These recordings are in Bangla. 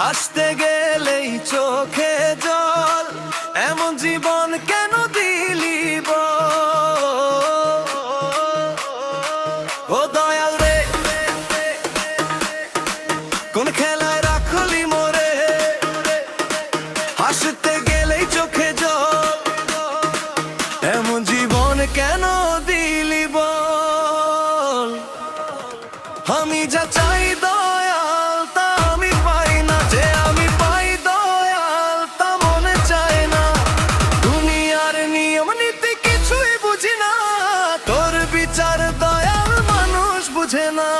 হাসতে গেলেই চোখে জল, এমন জীবন কেন দিলি বল? ও দয়াল রে, কোন খেলায় রাখলি মোরে, হাসতে গেলেই চোখে জল, এমন জীবন কেন দিলি বল? আমি যা চাই দয়াল তা আমি পাই না, যে আমি পাই দয়াল তা মনে চায় না। দুনিয়ার নিয়ম নীতি কিছুই বুঝি না, তোর বিচার দয়াল মানুষ বুঝে না।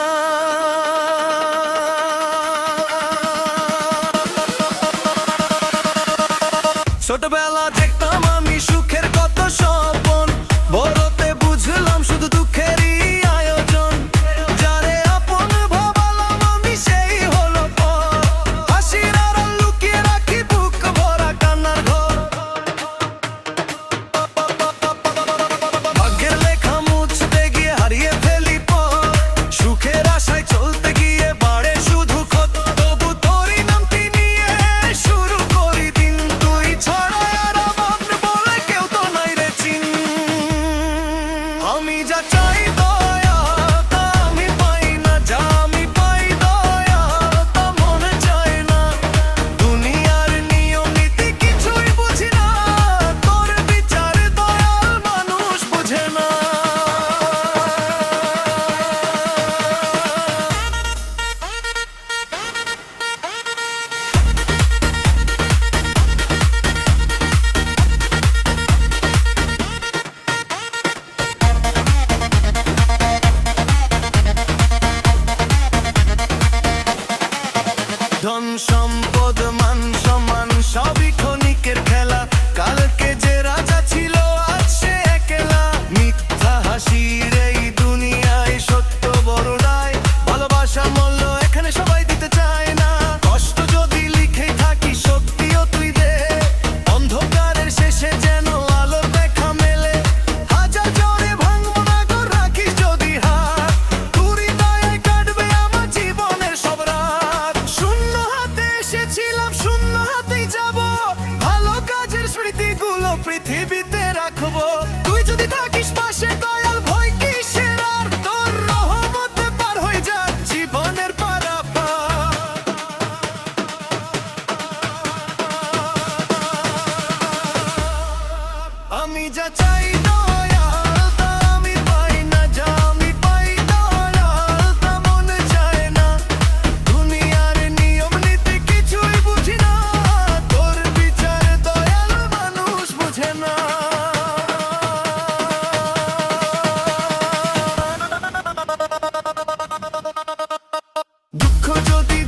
ছোটবেলা দেখতাম আমি সুখের কত স্বপ্ন, বড়তে বুঝলাম শুধু দুঃখেরই আয়োজন। যারে আপন ভাবলাম আমি সেই হলো পর, হাসির আড়াল লুকিয়ে রাখি বুক ভরা কান্নার ঘর। ভাগ্যের লেখা মুছতে গিয়ে হারিয়ে ফেলি পথ, সুখের আশায় চলতে গিয়ে বাড়ে শুধু ক্ষত। তবু তোরই নামটি নিয়ে শুরু করি দিন, তুই ছাড়া আর আমার বলে কেউ তো নাই রে চিন। আমি যা চাই দয়াল তা আমি পাই না, যা আমি পাই দয়াল তা মনে চায় না। দুনিয়ার নিয়ম নীতি কিছুই বুঝি না, তোর বিচার দয়াল মানুষ বুঝে না। ধন সম্পদ মান সম্মান সবই ক্ষণিকের খেলা, কালকে যে রাজা ছিল আজ সে একলা। মিথ্যা হাসির এই দুনিয়ায় সত্য বড় রায়, ভালোবাসার মূল্য এখানে সবাই দিতে চায় না। কষ্ট যদি লিখে থাকি শক্তিও তুই দে, অন্ধকারের শেষে যেন আলোর দেখা মেলে। হাজার জ্বরে ভাঙবো না গো রাখিস যদি হাত, তুই দয়ায় কাটবে আমার জীবনের সব রাত। শূন্য হাতে এসেছিলাম শূন্য হাতেই যাব, ভালো কাজের স্মৃতিগুলো পৃথিবীতে রাখবো। তুই যদি থাকিস পাশে দয়াল ভয় কিসের আর, তোর রহমতে পার হয়ে যাক জীবনের পারাপার। আমি যা চাই দয়াল তা আমি পাই না, যা আমি পাই দয়াল তা মনে চায় না। দুনিয়ার নিয়ম নীতি কিছুই বুঝি না, তোর বিচার দয়াল মানুষ বুঝে না। দুঃখ যদি